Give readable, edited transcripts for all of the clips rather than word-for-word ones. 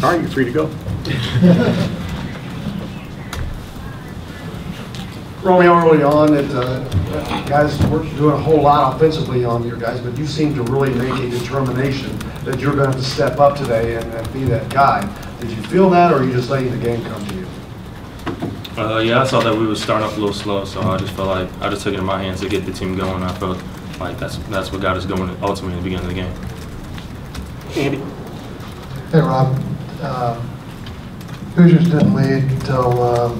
All right, you're free to go. Romeo, early on, guys weren't doing a whole lot offensively on your guys, but you seemed to really make a determination that you're going to have to step up today and be that guy. Did you feel that, or are you just letting the game come to you? Yeah, I saw that we were starting off a little slow, so I just felt like I just took it in my hands to get the team going. I felt like that's what got us going ultimately in the beginning of the game. Andy? Hey, Rob. Hoosiers didn't lead until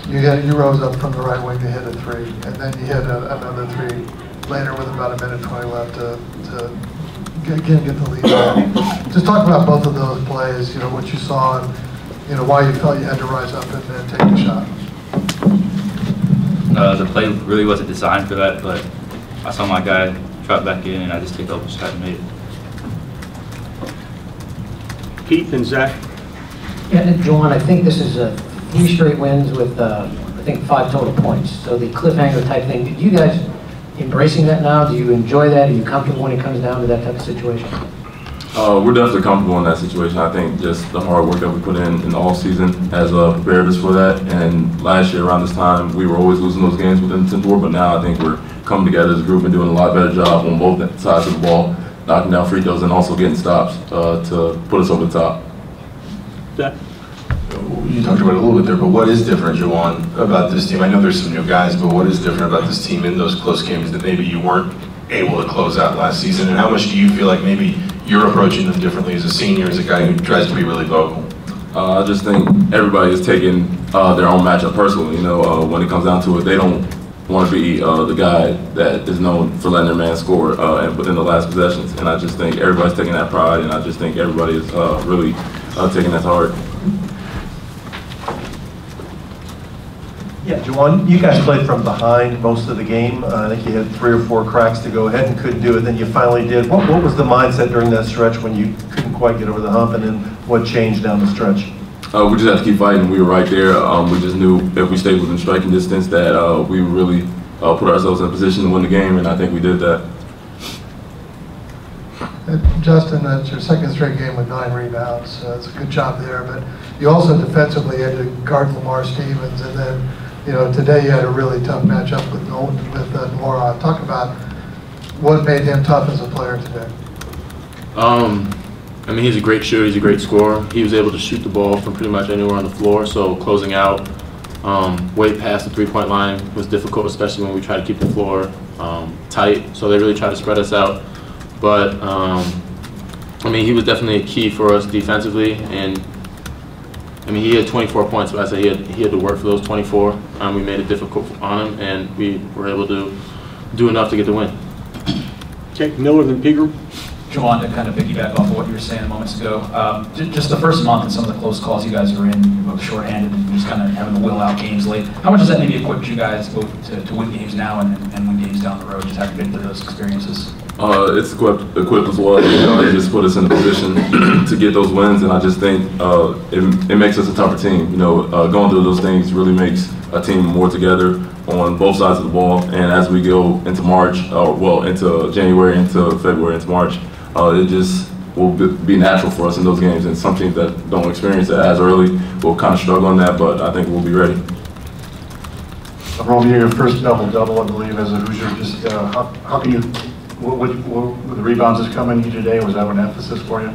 you rose up from the right wing to hit a three, and then you hit another three later with about a minute 20 left to get the lead back. Just talk about both of those plays, what you saw and why you felt you had to rise up and take the shot. The play really wasn't designed for that, but I saw my guy drop back in and I just take the open shot and made it. Keith and Zach? Yeah, and Juwan, I think this is 3 straight wins with, I think, 5 total points. So the cliffhanger type thing, do you guys embracing that now? Do you enjoy that? Are you comfortable when it comes down to that type of situation? We're definitely comfortable in that situation. I think just the hard work that we put in the off season has prepared us for that. And last year around this time, we were always losing those games within the 10th ward, but now I think we're coming together as a group and doing a lot better job on both sides of the ball, knocking down free throws and also getting stops to put us over the top. Zach? You talked about it a little bit there, but what is different, Juwan, about this team? I know there's some new guys, but what is different about this team in those close games that maybe you weren't able to close out last season? And how much do you feel like maybe you're approaching them differently as a senior, as a guy who tries to be really vocal? I just think everybody is taking their own matchup personally. When it comes down to it, they don't want to be the guy that is known for letting their man score within the last possessions. And I just think everybody's taking that pride, and I just think everybody is really taking that to heart. Yeah, Juwan, you guys played from behind most of the game. I think you had 3 or 4 cracks to go ahead and couldn't do it. Then you finally did. What was the mindset during that stretch when you couldn't quite get over the hump, and then what changed down the stretch? We just had to keep fighting. We were right there. We just knew if we stayed within striking distance that we really put ourselves in a position to win the game, and I think we did that. Justin, that's your 2nd straight game with 9 rebounds. It's a good job there, but you also defensively had to guard Lamar Stevens, and then today you had a really tough matchup with Nora. Talk about what made him tough as a player today. I mean, he's a great shooter, he's a great scorer. He was able to shoot the ball from pretty much anywhere on the floor, so closing out way past the 3-point line was difficult, especially when we try to keep the floor tight. So they really tried to spread us out. But, I mean, he was definitely a key for us defensively, and I mean, he had 24 points, but I said he had to work for those 24. We made it difficult on him, and we were able to do enough to get the win. Okay, Miller and P Group. Juwan, to kind of piggyback off of what you were saying moments ago, just the first month and some of the close calls you guys were in, you were shorthanded and just kind of having to will out games late. How much does that maybe equip you guys both to win games now and win games down the road, just having been through those experiences? It's equipped as well. It just put us in a position to get those wins, and I just think it makes us a tougher team. Going through those things really makes a team more together on both sides of the ball. And as we go into March, into January, into February, into March, it just will be natural for us in those games. And some teams that don't experience it as early will kind of struggle on that, but I think we'll be ready. Romeo, your first double-double, I believe, as a Hoosier. Just how can you? With the rebounds that's coming today, was that an emphasis for you?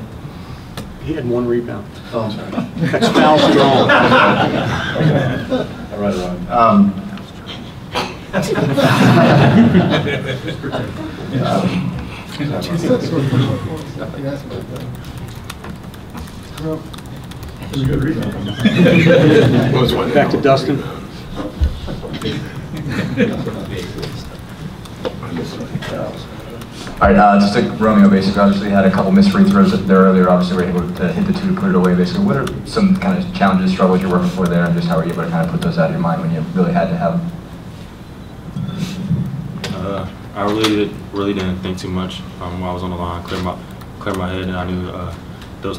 He had 1 rebound. Oh, I'm sorry. That's foul strong. All right. Back to Dustin. All right, just like Romeo, basically, obviously had a couple missed free throws there earlier. Obviously, were able to hit the 2 to put it away. Basically, what are some kind of challenges, struggles you're working for there, and just how are you able to kind of put those out of your mind when you really had to have them? I really didn't think too much while I was on the line. Clear my head, and I knew the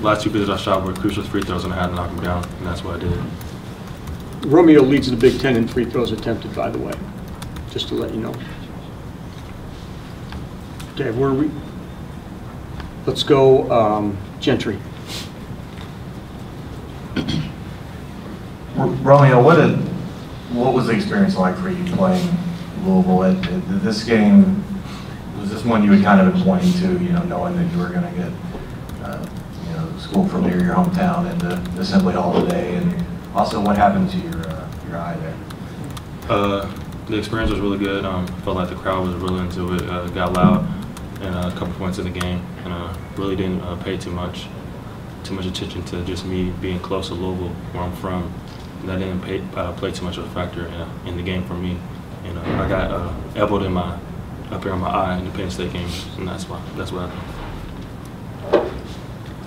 last two free throws I shot were crucial free throws, and I had to knock them down, and that's what I did. Romeo leads the Big Ten in free throws attempted, by the way, just to let you know. Okay, where are we? Let's go Gentry. Romeo, what was the experience like for you playing Louisville? This game, was this one you had kind of been pointing to, knowing that you were going to get, school from near your hometown and the Assembly Hall today, and also what happened to your eye there? The experience was really good. Felt like the crowd was really into it. Got loud, and a couple points in the game, and really didn't pay too much attention to just me being close to Louisville, where I'm from. That didn't play too much of a factor in the game for me. And I got elbowed up here on my eye in the Penn State game, and that's what happened.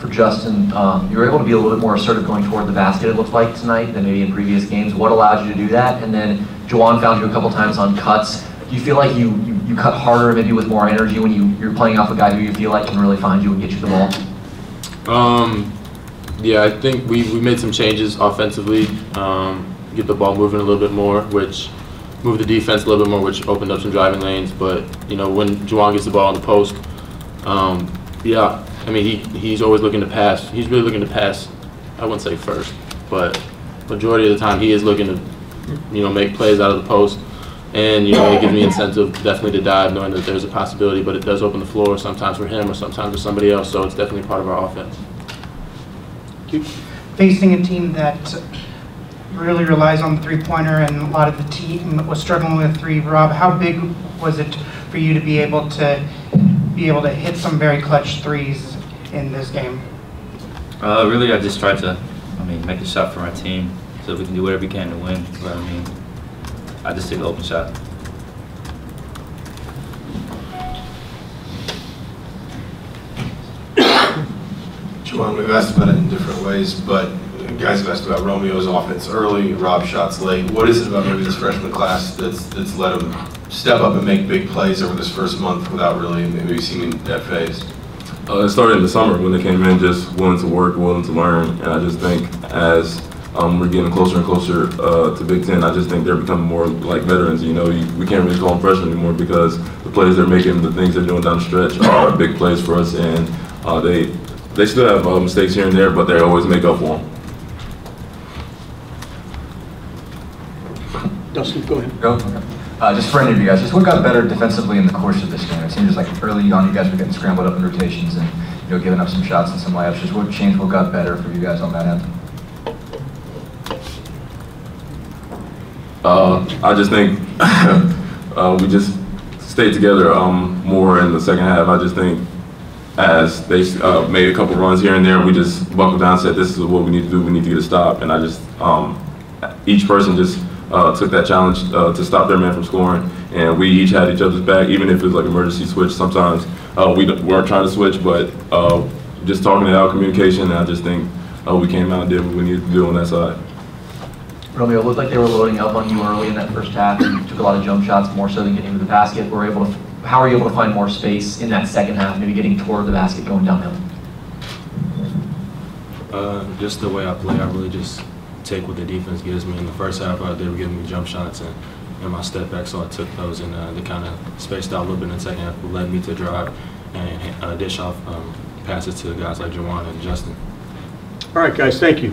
For Justin, you were able to be a little bit more assertive going toward the basket, it looked like, tonight than maybe in previous games. What allowed you to do that? And then Juwan found you a couple times on cuts. Do you feel like you cut harder, maybe with more energy when you're playing off a guy who you feel like can really find you and get you the ball? Yeah, I think we made some changes offensively, get the ball moving a little bit more, which moved the defense a little bit more, which opened up some driving lanes. But when Juwan gets the ball on the post, yeah, I mean he's always looking to pass. He's really looking to pass. I wouldn't say first, but majority of the time he is looking to make plays out of the post. And it gives me incentive definitely to dive, knowing that there's a possibility, but it does open the floor sometimes for him or sometimes for somebody else. So it's definitely part of our offense. Facing a team that really relies on the three-pointer and a lot of the team was struggling with three, Rob, how big was it for you to be able to hit some very clutch threes in this game? Really, I just tried to, make a shot for my team so we can do whatever we can to win. But I just take an open shot. Juwan, we've asked about it in different ways, but guys have asked about Romeo's offense early, Rob's shots late. What is it about maybe this freshman class that's let him step up and make big plays over this first month without really maybe seeming that phase? It started in the summer when they came in just willing to work, willing to learn, and I just think as we're getting closer and closer to Big Ten, I just think they're becoming more like veterans. We can't really call them freshmen anymore because the plays they're making, the things they're doing down the stretch are big plays for us, and they still have mistakes here and there, but they always make up for them. Dustin, go ahead. Go. Okay. Just for any of you guys, just what got better defensively in the course of this game? It seems like early on you guys were getting scrambled up in rotations and giving up some shots and some layups. Just what changed, what got better for you guys on that end? I just think we just stayed together more in the second half. I just think as they made a couple runs here and there, we just buckled down and said, this is what we need to do. We need to get a stop. And I just, each person just took that challenge to stop their man from scoring. And we each had each other's back, even if it was like emergency switch. Sometimes we weren't trying to switch, but just talking it out, communication, and I just think we came out and did what we needed to do on that side. Romeo, it looked like they were loading up on you early in that first half. You took a lot of jump shots, more so than getting to the basket. How were you able to find more space in that second half, maybe getting toward the basket, going downhill? Just the way I play, I really just take what the defense gives me. In the first half, they were giving me jump shots and my step back, so I took those, and they kind of spaced out a little bit in the second half, but led me to drive and dish off passes to guys like Juwan and Justin. All right, guys, thank you.